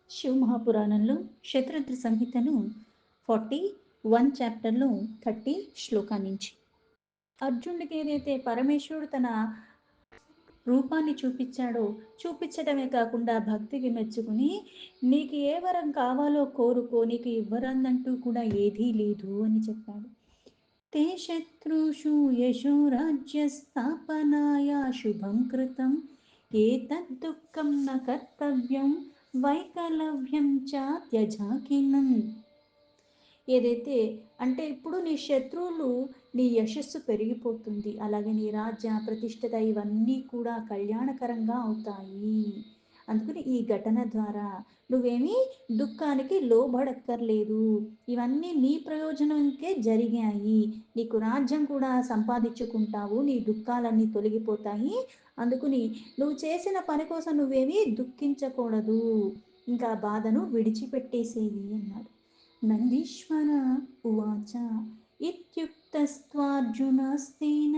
శివమహాపురాణంలో శతరుద్ర సంహితను 41 చాప్టర్లో 30 శ్లోకా నుంచి అర్జునుడికి ఏదైతే పరమేశ్వరుడు తన రూపాన్ని చూపించాడో చూపించడమే కాకుండా భక్తికి మెచ్చుకుని నీకు ఏ వరం కావాలో కోరుకో, నీకు ఇవ్వరందంటూ కూడా ఏదీ లేదు అని చెప్పాడు. తే శత్రుషు యశో రాజ్య స్థాపనాయ శుభం కృతం ఏతద్దుఃఖం న కర్తవ్యం వైకలవ్యం చ త్యజాకినం. ఏదైతే అంటే ఇప్పుడు నీ శత్రువులు నీ యశస్సు పెరిగిపోతుంది, అలాగే నీ రాజ్య ప్రతిష్టత ఇవన్నీ కూడా కళ్యాణకరంగా అవుతాయి. అందుకని ఈ ఘటన ద్వారా నువ్వేమీ దుఃఖానికి లోబడక్కర్లేదు, ఇవన్నీ నీ ప్రయోజనంకే జరిగాయి, నీకు రాజ్యం కూడా సంపాదించుకుంటావు, నీ దుఃఖాలన్నీ తొలగిపోతాయి. అందుకని నువ్వు చేసిన పని కోసం నువ్వేమీ దుఃఖించకూడదు, ఇంకా బాధను విడిచిపెట్టేసేయి అన్నాడు. నందీశ్వర ఉవాచ ఇత్యుక్తస్త్వార్జునస్తేన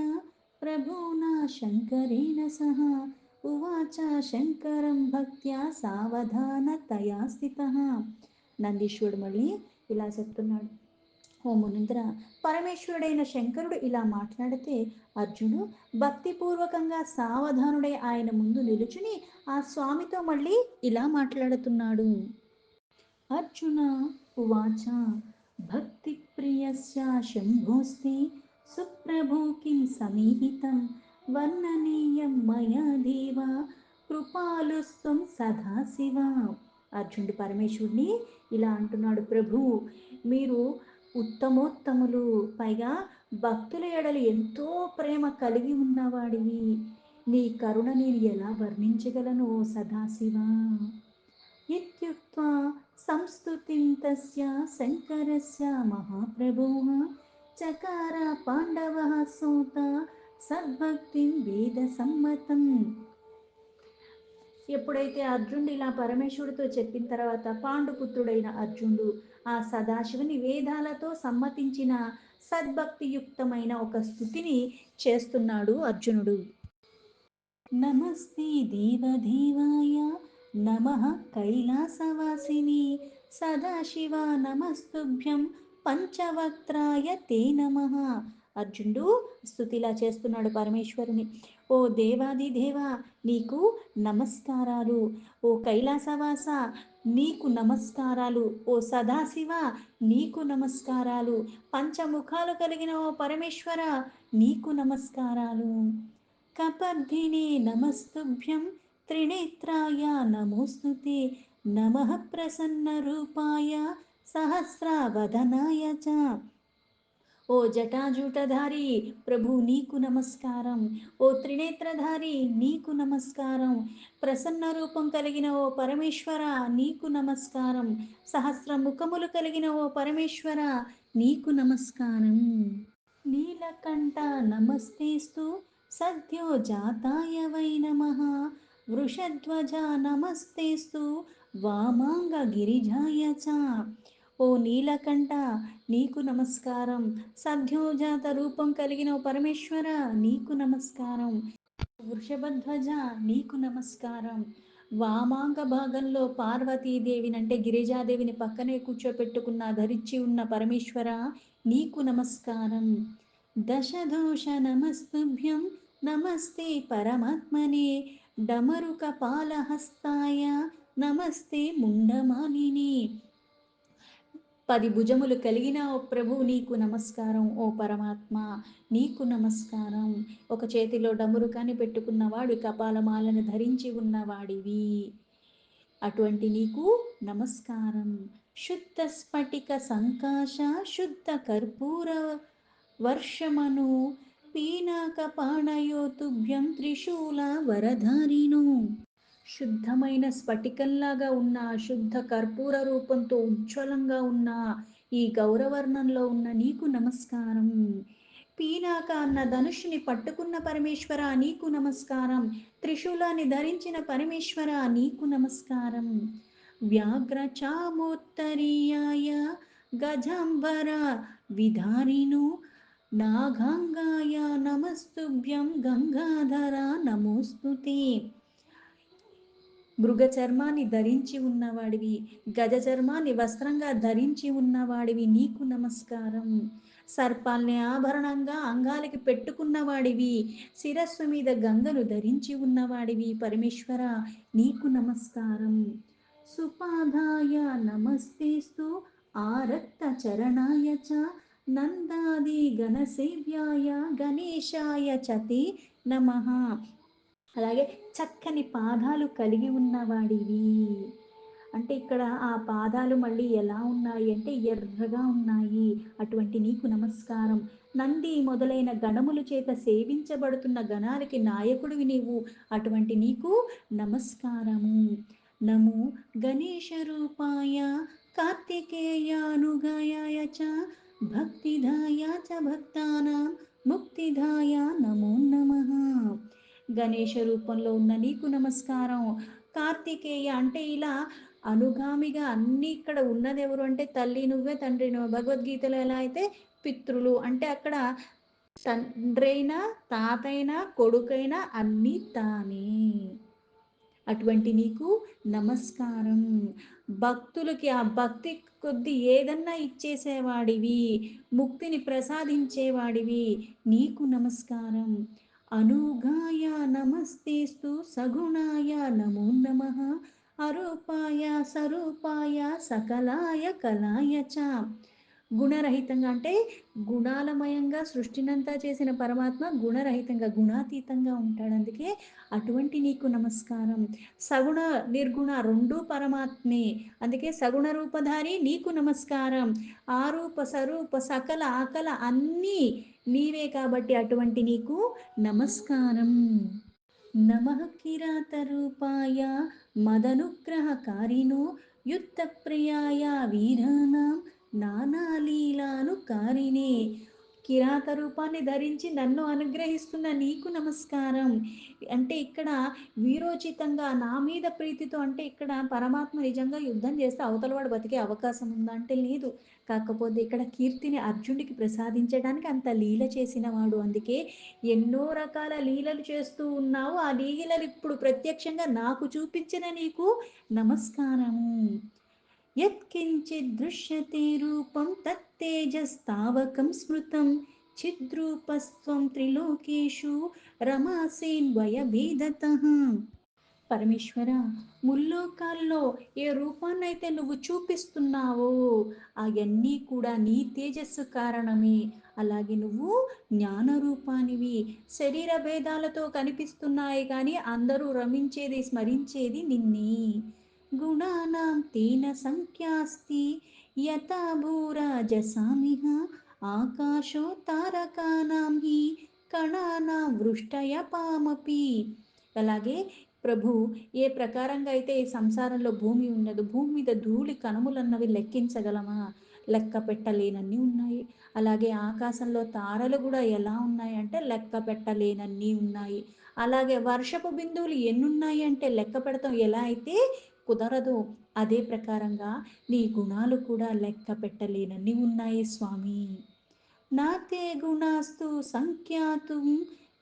ప్రభునా శంకరేణ సహ ఉవాచ శంకరం భక్త్యా సావధానతయా స్థితః. నందీశ్వరుడు మళ్ళీ ఇలా చెప్తున్నాడు. ఓ మునింద్ర, పరమేశ్వరుడైన శంకరుడు ఇలా మాట్లాడితే అర్జునుడు భక్తిపూర్వకంగా సావధానుడై ఆయన ముందు నిలుచుని ఆ స్వామితో మళ్ళీ ఇలా మాట్లాడుతున్నాడు. అర్జున ఉవాచ భక్తిప్రియస్య శంభోస్తి సుప్రభో కిం సమీహితం వర్ణనీయం మయా దేవ కృపాలుస్త్వం సదాశివ. అర్జునుడు పరమేశ్వరుని ఇలా అంటున్నాడు. ప్రభు, మీరు ఉత్తమోత్తములు, పైగా భక్తుల ఎడలు ఎంతో ప్రేమ కలిగి ఉన్నవాడివి, నీ కరుణ నేను ఎలా వర్ణించగలను ఓ సదాశివ. ఇత్యుక్త్వా సంస్తుతిం తస్య శంకరస్య మహాప్రభోః చకార పాండవః సూత సద్భక్తిం వేద సమ్మతం. ఎప్పుడైతే అర్జునుడు ఇలా పరమేశ్వరుడితో చెప్పిన తర్వాత పాండుపుత్రుడైన అర్జునుడు ఆ సదాశివుని వేదాలతో సమ్మతించిన సద్భక్తియుక్తమైన ఒక స్థుతిని చేస్తున్నాడు అర్జునుడు. నమస్తే దేవదేవాయ నమః కైలాసవాసిని సదాశివ నమస్తుభ్యం పంచవక్త్రాయ తే నమః. అర్జునుడు స్తుతిలా చేస్తున్నాడు పరమేశ్వరుని. ఓ దేవాది దేవా, నీకు నమస్కారాలు. ఓ కైలాసవాస, నీకు నమస్కారాలు. ఓ సదాశివ, నీకు నమస్కారాలు. పంచముఖాలు కలిగిన ఓ పరమేశ్వర, నీకు నమస్కారాలు. కపర్ధినే నమస్తుభ్యం త్రినేత్రాయ నమోస్తుతే నమః ప్రసన్న రూపాయ సహస్రవదనాయ చ. ఓ జటాజూటధారి ప్రభు, నీకు నమస్కారం. ఓ త్రినేత్రధారి, నీకు నమస్కారం. ప్రసన్న రూపం కలిగిన ఓ పరమేశ్వర, నీకు నమస్కారం. సహస్ర ముఖములు కలిగిన ఓ పరమేశ్వర, నీకు నమస్కారం. నీలకంఠ నమస్తేస్తు సద్యో జాతాయ వై నమః వృషధ్వజ నమస్తేస్తు వామాంగ గిరిజాయ చ. ఓ నీలకంఠ, నీకు నమస్కారం. సద్యోజాత రూపం కలిగిన ఓ పరమేశ్వర, నీకు నమస్కారం. వృషభధ్వజ, నీకు నమస్కారం. వామాంగ భాగంలో పార్వతీదేవిని అంటే గిరిజాదేవిని పక్కనే కూర్చోపెట్టుకున్న ధరించి ఉన్న పరమేశ్వర, నీకు నమస్కారం. దశదోష నమస్తుభ్యం నమస్తే పరమాత్మనే డమరుకపాలహస్తాయ నమస్తే ముండమాలిని. 10 భుజములు కలిగిన ఓ ప్రభు, నీకు నమస్కారం. ఓ పరమాత్మ, నీకు నమస్కారం. ఒక చేతిలో డమరుకాన్ని పెట్టుకున్నవాడు, కపాలమాలను ధరించి ఉన్నవాడివి, అటువంటి నీకు నమస్కారం. శుద్ధ స్ఫటిక సంకాశ శుద్ధ కర్పూర వర్షమను పీనాక పాణయో తుభ్యం త్రిశూల వరధారిను. శుద్ధమైన స్ఫటికంలాగా ఉన్న శుద్ధ కర్పూర రూపంతో ఉజ్వలంగా ఉన్న ఈ గౌరవర్ణంలో ఉన్న నీకు నమస్కారం. పీనాక అన్న ధనుషుని పట్టుకున్న పరమేశ్వర, నీకు నమస్కారం. త్రిశూలాన్ని ధరించిన పరమేశ్వర, నీకు నమస్కారం. వ్యాఘ్ర చామోత్తరీయాయ గజాంబర విధారిను నాగాంగాయ నమస్తుభ్యం గంగాధర నమోస్తుతే. మృగ చర్మాన్ని ధరించి ఉన్నవాడివి, గజ చర్మాన్ని వస్త్రంగా ధరించి ఉన్నవాడివి, నీకు నమస్కారం. సర్పాల్ని ఆభరణంగా అంగాలకి పెట్టుకున్నవాడివి, శిరస్సు మీద గంగను ధరించి ఉన్నవాడివి, పరమేశ్వర నీకు నమస్కారం. సుపాదాయ నమస్తేస్తు ఆరక్త చరణాయ చ నందాది గణసేవ్యాయ గణేశాయ చతే నమః. అలాగే చక్కని పాదాలు కలిగి ఉన్నవాడివి. అంటే ఇక్కడ ఆ పాదాలు మళ్ళీ ఎలా ఉన్నాయి అంటే ఎర్రగా ఉన్నాయి. అటువంటి నీకు నమస్కారం. నంది మొదలైన గణముల చేత సేవించబడుతున్న గణాలకి నాయకుడివి నీవు. అటువంటి నీకు నమస్కారము. నమో గణేశ రూపాయ కార్తికేయానుగాయాయ చ భక్తిదాయ చ భక్తానాం ముక్తిదాయ నమో నమః. గణేష రూపంలో ఉన్న నీకు నమస్కారం. కార్తికేయ అంటే ఇలా అనుగామిగా అన్ని ఇక్కడ ఉన్నది ఎవరు అంటే తల్లి నువ్వే, తండ్రి నువ్వే. భగవద్గీతలో ఎలా అయితే పితృలు అంటే అక్కడ తండ్రైనా తాతైనా కొడుకైనా అన్నీ తానే. అటువంటి నీకు నమస్కారం. భక్తులకి ఆ భక్తి కొద్ది ఏదన్నా ఇచ్చేసేవాడివి, ముక్తిని ప్రసాదించేవాడివి, నీకు నమస్కారం. అనూఘాయ నమస్తేస్తు సగుణాయ నమో నమః అరూపాయ సరూపాయ సకలాయ కలాయ చ. గుణరహితంగా అంటే గుణాలమయంగా సృష్టినంతా చేసిన పరమాత్మ గుణరహితంగా గుణాతీతంగా ఉంటాడు. అందుకే అటువంటి నీకు నమస్కారం. సగుణ నిర్గుణ రెండూ పరమాత్మే. అందుకే సగుణ రూపధారి నీకు నమస్కారం. ఆరూప సరూప సకల అకల అన్నీ నీవే కాబట్టి అటువంటి నీకు నమస్కారం. నమః కిరాతరూపాయ మదనుగ్రహకారిణో యుద్ధప్రియాయ వీరానాం నానాలీలానుకారిణే. కిరాత రూపాన్ని ధరించి నన్ను అనుగ్రహిస్తున్న నీకు నమస్కారం. అంటే ఇక్కడ వీరోచితంగా నా మీద ప్రీతితో అంటే ఇక్కడ పరమాత్మ నిజంగా యుద్ధం చేస్తే అవతలవాడు బతికే అవకాశం ఉందా అంటే లేదు. కాకపోతే ఇక్కడ కీర్తిని అర్జునుడికి ప్రసాదించడానికి అంత లీల చేసిన వాడు. అందుకే ఎన్నో రకాల లీలలు చేస్తూ ఉన్నావు. ఆ లీలలు ఇప్పుడు ప్రత్యక్షంగా నాకు చూపించిన నీకు నమస్కారము. యత్కించిద్ దృశ్యతే రూపం తత్తేజస్తావకం స్మృతం చిద్రూపస్త్వం త్రిలోకేషు రమాసేన్వయభేదతః. పరమేశ్వర, ముల్లోకాల్లో ఏ రూపాన్నైతే నువ్వు చూపిస్తున్నావో అవన్నీ కూడా నీ తేజస్సు కారణమే. అలాగే నువ్వు జ్ఞాన రూపానివి. శరీర భేదాలతో కనిపిస్తున్నాయి కానీ అందరూ రమించేది స్మరించేది నిన్నే. గుణానాం తేన సంఖ్యాస్తి యథా భూరాజసామిహ ఆకాశో తారకానాం హి కణానాం వృష్టయపామపి. అలాగే ప్రభు, ఏ ప్రకారంగా అయితే ఈ సంసారంలో భూమి ఉన్నదో భూమి మీద ధూళి కణములన్నవి లెక్కించగలమా? లెక్క పెట్టలేనన్ని ఉన్నాయి. అలాగే ఆకాశంలో తారలు కూడా ఎలా ఉన్నాయి అంటే లెక్క పెట్టలేనన్ని ఉన్నాయి. అలాగే వర్షపు బిందువులు ఎన్నున్నాయి అంటే లెక్క పెడతాం ఎలా అయితే కుదరదు. అదే ప్రకారంగా నీ గుణాలు కూడా లెక్క పెట్టలేనన్ని ఉన్నాయి స్వామి. నాతే గుణాస్తు సంఖ్యాతుం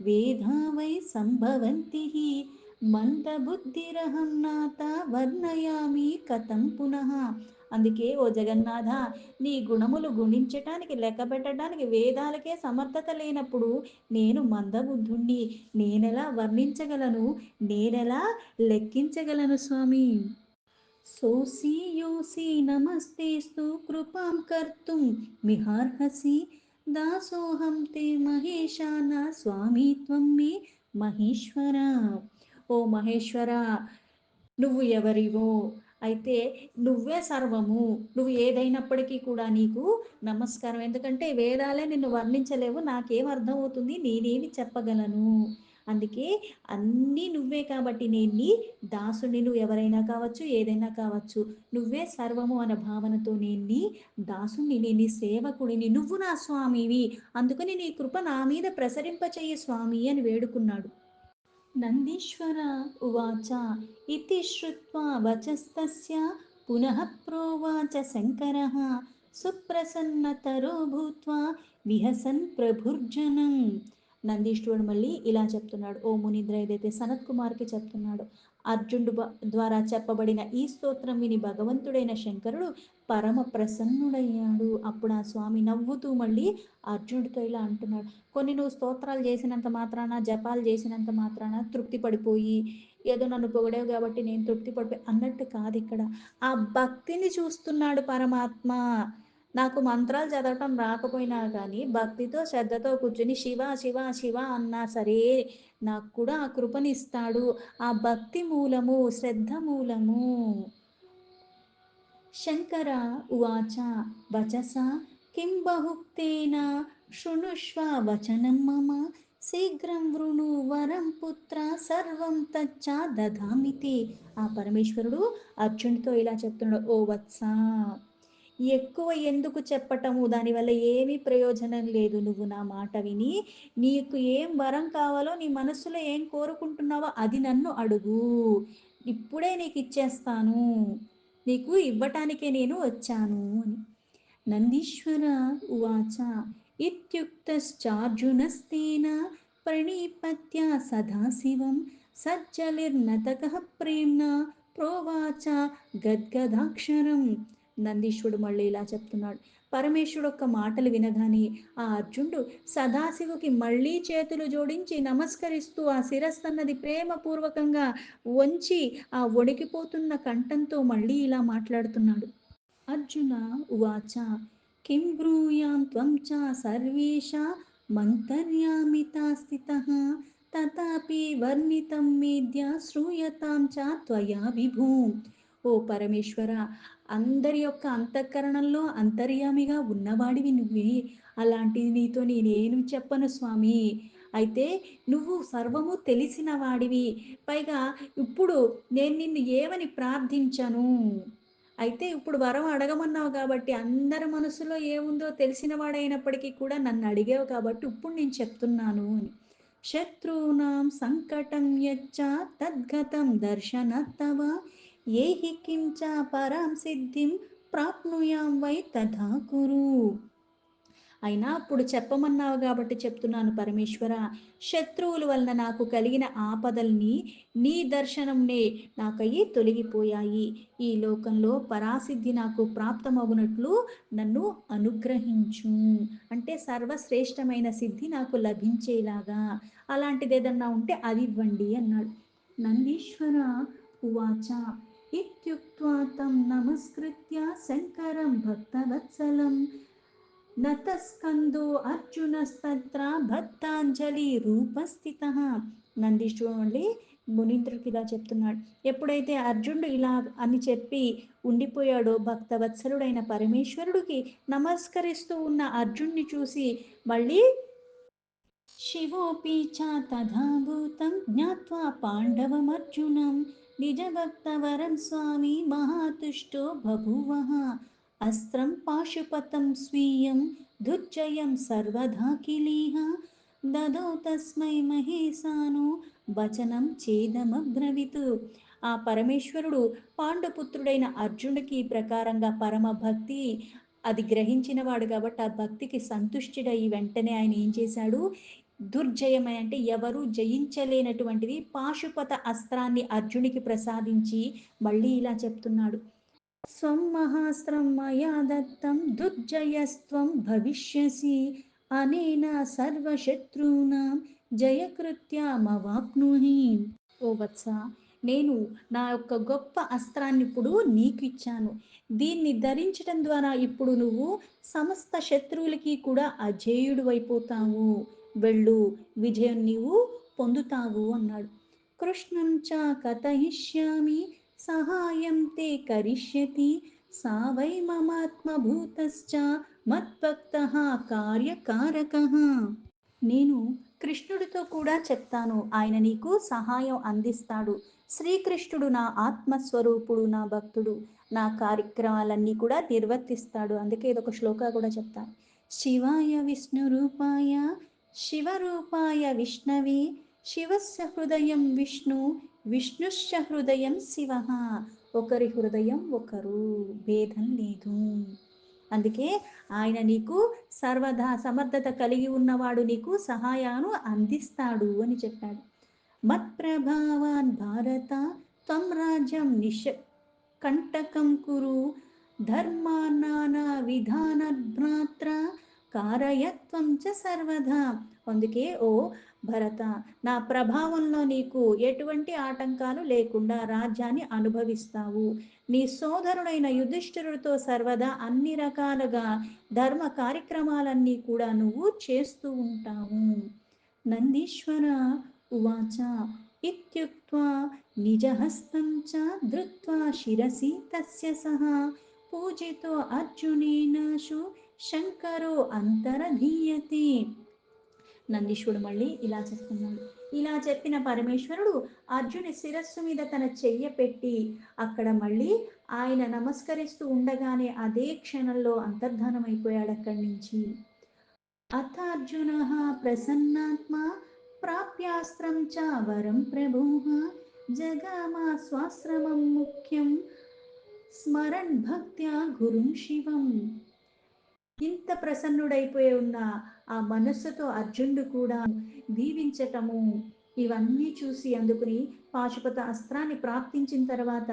వేదా వై సంభవంతి మందబుద్ధిరహం నాత వర్ణయామి కథం పునః. అందుకే ఓ జగన్నాథ, నీ గుణములు గుణించటానికి లెక్క పెట్టడానికి వేదాలకే సమర్థత లేనప్పుడు నేను మందబుద్ధుణ్ణి, నేనెలా వర్ణించగలను, నేనెలా లెక్కించగలను స్వామి. సోసి యోసి నమస్తేస్తు కృపాం కర్తుం మిహార్హసి దాసోహం తే మహేశాన స్వామి త్వం మే మహేశ్వర. ఓ మహేశ్వర, నువ్వు ఎవరివో అయితే నువ్వే సర్వము. నువ్వు ఏదైనప్పటికీ కూడా నీకు నమస్కారం. ఎందుకంటే వేదాలే నిన్ను వర్ణించలేవు. నాకేం అర్థమవుతుంది, నేనేమి చెప్పగలను. అందుకే అన్నీ నువ్వే కాబట్టి నేను నీ దాసుని. నువ్వు ఎవరైనా కావచ్చు, ఏదైనా కావచ్చు, నువ్వే సర్వము అన్న భావనతో నేను నీ దాసుని, నేను నీ సేవకుడిని, నువ్వు నా స్వామివి. అందుకని నీ కృప నా మీద ప్రసరింపచేయి స్వామి అని వేడుకున్నాడు. నందీశ్వర ఉవాచ ఇతి శ్రుత్వా వచస్తస్య పునః ప్రోవాచ శంకరః సుప్రసన్నతరో భూత్వా విహసన్ ప్రభుర్జనం. నందీశ్వరుడు మళ్ళీ ఇలా చెప్తున్నాడు. ఓ మునిద్ర, ఏదైతే సనత్ కుమార్కి చెప్తున్నాడు, అర్జునుడు ద్వారా చెప్పబడిన ఈ స్తోత్రం విని భగవంతుడైన శంకరుడు పరమ ప్రసన్నుడయ్యాడు. అప్పుడు ఆ స్వామి నవ్వుతూ మళ్ళీ అర్జునుడితో ఇలా అంటున్నాడు, కొన్ని నువ్వు స్తోత్రాలు చేసినంత మాత్రాన, జపాలు చేసినంత మాత్రాన తృప్తి పడిపోయి, ఏదో నన్ను పొగిడావు కాబట్టి నేను తృప్తి పడిపోయి అన్నట్టు కాదు ఇక్కడ. ఆ భక్తిని చూస్తున్నాడు పరమాత్మ. నాకు మంత్రాలు చదవటం రాకపోయినా కానీ భక్తితో శ్రద్ధతో కూర్చొని శివ శివ శివ అన్నా సరే నాకు కూడా ఆ కృపనిస్తాడు. ఆ భక్తి మూలము, శ్రద్ధ మూలము. శంకర ఉవాచ వచసా కిం బహుక్తేన శృణుష్వ వచనం మమ శీఘ్రం వృణు వరం పుత్ర సర్వం తచ్చా దదామితి. ఆ పరమేశ్వరుడు అర్జునుడితో ఇలా చెప్తున్నాడు, ఓ వత్స, ఎక్కువ ఎందుకు చెప్పటము, దానివల్ల ఏమీ ప్రయోజనం లేదు. నువ్వు నా మాట విని నీకు ఏం వరం కావాలో, నీ మనసులో ఏం కోరుకుంటున్నావో అది నన్ను అడుగు, ఇప్పుడే నీకు ఇచ్చేస్తాను, నీకు ఇవ్వటానికే నేను వచ్చాను అని. నందీశ్వర ఉవాచ ఇత్యుక్తశ్చార్జునస్తేన ప్రణిపత్య సదాశివం సజ్జలిర్నతకః ప్రేమ్ణా ప్రోవాచ గద్గదాక్షరం. నందీశ్వరుడు మళ్ళీ ఇలా చెప్తున్నాడు. పరమేశ్వరుడు యొక్క మాటలు వినగానే ఆ అర్జునుడు సదాశివుకి మళ్ళీ చేతులు జోడించి నమస్కరిస్తూ ఆ శిరస్సు అన్నది ప్రేమపూర్వకంగా వంచి ఆ వణికిపోతున్న కంఠంతో మళ్ళీ ఇలా మాట్లాడుతున్నాడు. అర్జున ఉవాచ కిం బ్రూయాం త్వం చ సర్వేష మంతర్యామితా స్థితః తథాపి వర్ణితం మేద్య శ్రూయతాం చ త్వయా విభూ. ఓ పరమేశ్వర, అందరి యొక్క అంతఃకరణంలో అంతర్యామిగా ఉన్నవాడివి నువ్వే, అలాంటిది నీతో నేనేం చెప్పను స్వామి. అయితే నువ్వు సర్వము తెలిసిన వాడివి, పైగా ఇప్పుడు నేను నిన్ను ఏమని ప్రార్థించను. అయితే ఇప్పుడు వరం అడగమన్నావు కాబట్టి అందరి మనసులో ఏముందో తెలిసిన వాడైనప్పటికీ కూడా నన్ను అడిగావు కాబట్టి ఇప్పుడు నేను చెప్తున్నాను అని. శత్రూనాం సంకటం యచ్చ తద్గతం దర్శనత్తవ ఏహి కించ పరాం సిద్ధిం ప్రాప్నుయాం వై తథా కురు. అయినా అప్పుడు చెప్పమన్నావు కాబట్టి చెప్తున్నాను పరమేశ్వర. శత్రువుల వలన నాకు కలిగిన ఆపదల్ని నీ దర్శనంనే నాకయ్యి తొలగిపోయాయి. ఈ లోకంలో పరాసిద్ధి నాకు ప్రాప్తమగునట్లు నన్ను అనుగ్రహించు. అంటే సర్వశ్రేష్టమైన సిద్ధి నాకు లభించేలాగా అలాంటిది ఏదన్నా ఉంటే అది ఇవ్వండి అన్నాడు. నందీశ్వర ఉవాచ ఇత్యుక్త్వా తం నమస్కృత్య శంకరం భక్తవత్సలం నతస్కందో అర్జునస్తత్ర భక్తాంజలి రూపస్థిత. నందీశ్వరుడు మునీంద్రుడికి ఇలా చెప్తున్నాడు. ఎప్పుడైతే అర్జునుడు ఇలా అని చెప్పి ఉండిపోయాడో భక్తవత్సలుడైన పరమేశ్వరుడికి నమస్కరిస్తూ ఉన్న అర్జున్ని చూసి మళ్ళీ శివోపి చ తథాభూతం జ్ఞాత్వా పాండవమర్జునం నిజభక్తవరం స్వామి మహాతుష్టో బభూవః అస్త్రం పాశుపతం స్వీయం దుర్జయం సర్వదా కిలీహ దదౌ తస్మై మహేశాను వచనం చేదమబ్రవీత్. ఆ పరమేశ్వరుడు పాండుపుత్రుడైన అర్జునుడికి ఈ ప్రకారంగా పరమ భక్తి అది గ్రహించిన వాడు కాబట్టి ఆ భక్తికి సంతుష్టుడై వెంటనే ఆయన ఏం చేశాడు, దుర్జయమై అంటే ఎవరు జయించలేనటువంటిది పాశుపత అస్త్రాన్ని అర్జునికి ప్రసాదించి మళ్ళీ ఇలా చెప్తున్నాడు. స్వం మహాస్త్రం మయా దత్తం దుర్జయస్త్వం భవిష్యసి అనేన సర్వశత్రూనాం జయకృత్యమవాప్నుహి. ఓ వత్స, నేను నా యొక్క గొప్ప అస్త్రాన్ని ఇప్పుడు నీకు ఇచ్చాను. దీన్ని ధరించటం ద్వారా ఇప్పుడు నువ్వు సమస్త శత్రువులకి కూడా అజేయుడు అయిపోతావు. వెళ్ళు, విజయం నీవు పొందుతావు అన్నాడు. కృష్ణం చ కథయిష్యామి సహాయం తే కరిష్యతి సా వై మమాత్మభూతశ్చ మద్భక్తః కార్యకారకః. నేను కృష్ణుడితో కూడా చెప్తాను, ఆయన నీకు సహాయం అందిస్తాడు. శ్రీకృష్ణుడు నా ఆత్మస్వరూపుడు, నా భక్తుడు, నా కార్యక్రమాలన్నీ కూడా నిర్వర్తిస్తాడు. అందుకే ఇదొక శ్లోక కూడా చెప్తాను. శివాయ విష్ణు రూపాయ శివరూపాయ విష్ణవే శివస్య హృదయం విష్ణు విష్ణుశ్చ హృదయం శివ. ఒకరి హృదయం ఒకరు, భేదం లేదు. అందుకే ఆయన నీకు సర్వదా సమర్థత కలిగి ఉన్నవాడు, నీకు సహాయాను అందిస్తాడు అని చెప్పాడు. మత్ప్రభావాన్ భారత త్వం రాజ్యం కంటకం కురు ధర్మానానా విధానభ్రాత్ర కారయత్వం చ సర్వదా. అందుకే ఓ భరత, నా ప్రభావంలో నీకు ఎటువంటి ఆటంకాలు లేకుండా రాజ్యాన్ని అనుభవిస్తావు. నీ సోదరుడైన యుధిష్ఠిరుడితో సర్వదా అన్ని రకాలుగా ధర్మ కార్యక్రమాలన్నీ కూడా నువ్వు చేస్తూ ఉంటావు. నందీశ్వర ఉవాచ ఇత్యుక్త్వా నిజహస్తం చ ధృత్వా శిరసి తస్య సహ పూజితో అర్జునేనాశు శంకరో అంతరధీయతే. నందీశ్వరుడు మళ్ళీ ఇలా చెప్తున్నాడు. ఇలా చెప్పిన పరమేశ్వరుడు అర్జుని శిరస్సు మీద తన చెయ్య పెట్టి అక్కడ మళ్ళీ ఆయన నమస్కరిస్తూ ఉండగానే అదే క్షణంలో అంతర్ధానమైపోయాడు అక్కడి నుంచి. అథార్జున ప్రసన్నాత్మా ప్రాప్యాస్త్రం చ వరం ప్రభు జగామా స్వాశ్రమం ముఖ్యం స్మరన్ భక్త్యా గురుం శివం. ఇంత ప్రసన్నుడైపోయి ఉన్న ఆ మనస్సుతో అర్జునుడు కూడా దీవించటము ఇవన్నీ చూసి అందుకుని పాశుపత అస్త్రాన్ని ప్రాప్తించిన తర్వాత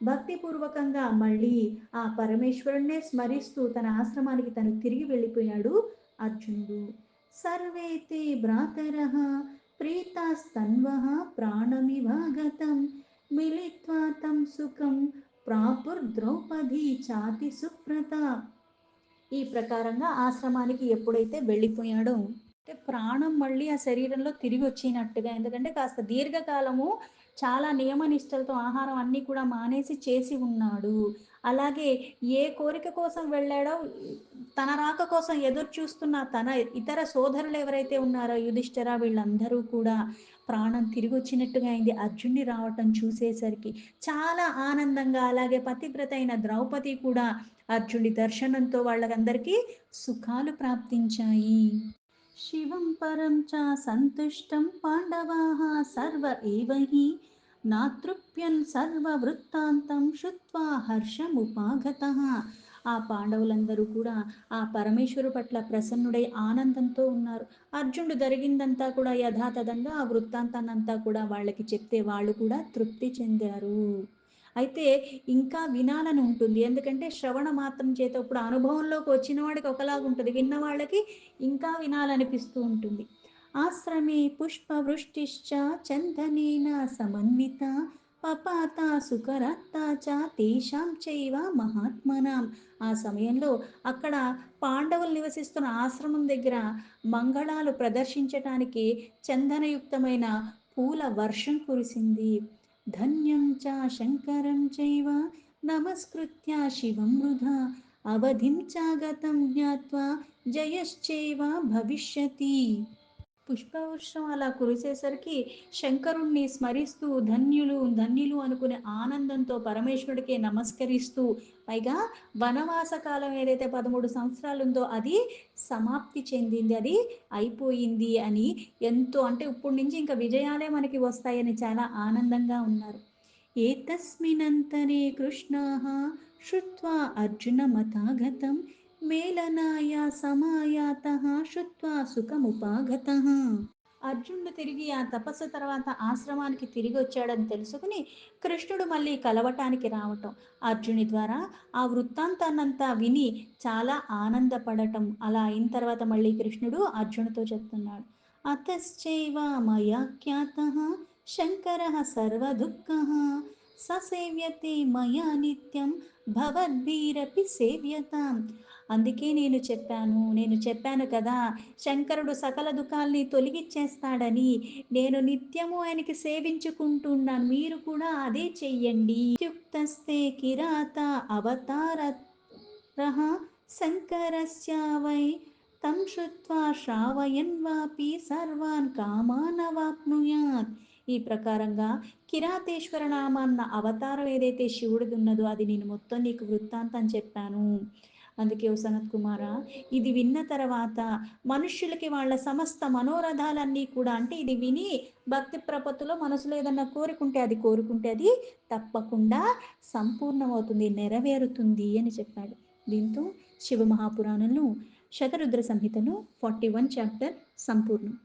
భక్తిపూర్వకంగా మళ్ళీ ఆ పరమేశ్వరుణ్ణే స్మరిస్తూ తన ఆశ్రమానికి తను తిరిగి వెళ్ళిపోయాడు అర్జునుడు. సర్వే తే భ్రాతరః ప్రీతాస్తన్వః ప్రాణమివాగతం మిలిత్వా తం సుఖం ప్రాపుర్ద్రౌపదీ చాతి సుప్రత. ఈ ప్రకారంగా ఆశ్రమానికి ఎప్పుడైతే వెళ్ళిపోయాడో అంటే ప్రాణం మళ్ళీ ఆ శరీరంలో తిరిగి వచ్చినట్టుగా, ఎందుకంటే కాస్త దీర్ఘకాలము చాలా నియమనిష్టలతో ఆహారం అన్నీ కూడా మానేసి చేసి ఉన్నాడు. అలాగే ఏ కోరిక కోసం వెళ్ళాడో, తన రాక కోసం ఎదురు చూస్తున్న తన ఇతర సోదరులు ఎవరైతే ఉన్నారో యుధిష్ఠిర వీళ్ళందరూ కూడా ప్రాణం తిరిగి వచ్చినట్టుగా అయింది అర్జున్ని రావటం చూసేసరికి. చాలా ఆనందంగా, అలాగే పతివ్రత అయిన ద్రౌపది కూడా అర్జునుడి దర్శనంతో వాళ్ళకందరికీ సుఖాలు ప్రాప్తించాయి. శివం పరం చ సంతుష్టం పాండవాః సర్వ ఏవ హి నాతృప్యన్ సర్వవృత్తాంతం శృత్వా హర్షముపాగతః. ఆ పాండవులందరూ కూడా ఆ పరమేశ్వరు పట్ల ప్రసన్నుడై ఆనందంతో ఉన్నారు. అర్జునుడు జరిగిందంతా కూడా యథాతథంగా ఆ వృత్తాంతాన్నంతా కూడా వాళ్ళకి చెప్తే వాళ్ళు కూడా తృప్తి చెందారు. అయితే ఇంకా వినాలని ఉంటుంది, ఎందుకంటే శ్రవణ మాత్రం చేత ఇప్పుడు అనుభవంలోకి వచ్చిన వాడికి ఒకలాగా ఉంటుంది, విన్న వాళ్ళకి ఇంకా వినాలనిపిస్తూ ఉంటుంది. ఆశ్రమే పుష్పవృష్టిశ్చ చందనేన సమన్విత పపాత సుకరత్త చ తేషాం చైవ మహాత్మనాం. ఆ సమయంలో అక్కడ పాండవులు నివసిస్తున్న ఆశ్రమం దగ్గర మంగళాలు ప్రదర్శించటానికి చందనయుక్తమైన పూల వర్షం కురిసింది. ధన్యం చ శంకరం చైవ నమస్కృత్య శివం వృధా అవధిం చాగతం జ్ఞాత్వా జయశ్చైవ భవిష్యతి. పుష్పవర్షం అలా కురిసేసరికి శంకరుణ్ణి స్మరిస్తూ ధన్యులు ధన్యులు అనుకునే ఆనందంతో పరమేశ్వరుడికి నమస్కరిస్తూ, పైగా వనవాస కాలం ఏదైతే 13 సంవత్సరాలు ఉందో అది సమాప్తి చెందింది, అది అయిపోయింది అని ఎంతో, అంటే ఇప్పుడు నుంచి ఇంకా విజయాలే మనకి వస్తాయని చాలా ఆనందంగా ఉన్నారు. ఏతస్మిన్నంతరే కృష్ణాః శ్రుత్వా అర్జునమతాగతం మేళనాయ సమాయాతః శ్రుత్వా సుఖముపాగతః. అర్జునుడు తిరిగి ఆ తపస్సు తర్వాత ఆశ్రమానికి తిరిగి వచ్చాడని తెలుసుకుని కృష్ణుడు మళ్ళీ కలవటానికి రావటం, అర్జుని ద్వారా ఆ వృత్తాంతాన్నంతా విని చాలా ఆనందపడటం, అలా అయిన తర్వాత మళ్ళీ కృష్ణుడు అర్జునుతో చెప్తున్నాడు. అతశ్చైవ మయా ఖ్యాతః శంకరః సర్వదుఃఖః ససేవ్యతే మయా నిత్యం భవద్భిరపి సేవ్యతాం. అందుకే నేను చెప్పాను కదా, శంకరుడు సకల దుఃఖాల్ని తొలగిచ్చేస్తాడని. నేను నిత్యము ఆయనకి సేవించుకుంటున్నాను, మీరు కూడా అదే చెయ్యండి. ఇత్యుక్తస్తే కిరాత అవతారః శంకరస్య వై తం శ్రుత్వా శ్రావయన్ వాపి సర్వాన్ కామానవాప్నుయాత్. ఈ ప్రకారంగా కిరాతేశ్వర నామాన్న అవతారం ఏదైతే శివుడిది ఉన్నదో అది నేను మొత్తం నీకు వృత్తాంతం చెప్పాను. అందుకే ఓ సనత్ కుమార, ఇది విన్న తర్వాత మనుష్యులకి వాళ్ళ సమస్త మనోరథాలన్నీ కూడా, అంటే ఇది విని భక్తి ప్రపత్తులో మనసులో ఏదన్నా కోరుకుంటే అది తప్పకుండా సంపూర్ణమవుతుంది, నెరవేరుతుంది అని చెప్పాడు. దీంతో శివ మహాపురాణంలో శతరుద్ర సంహితలో 41 చాప్టర్ సంపూర్ణం.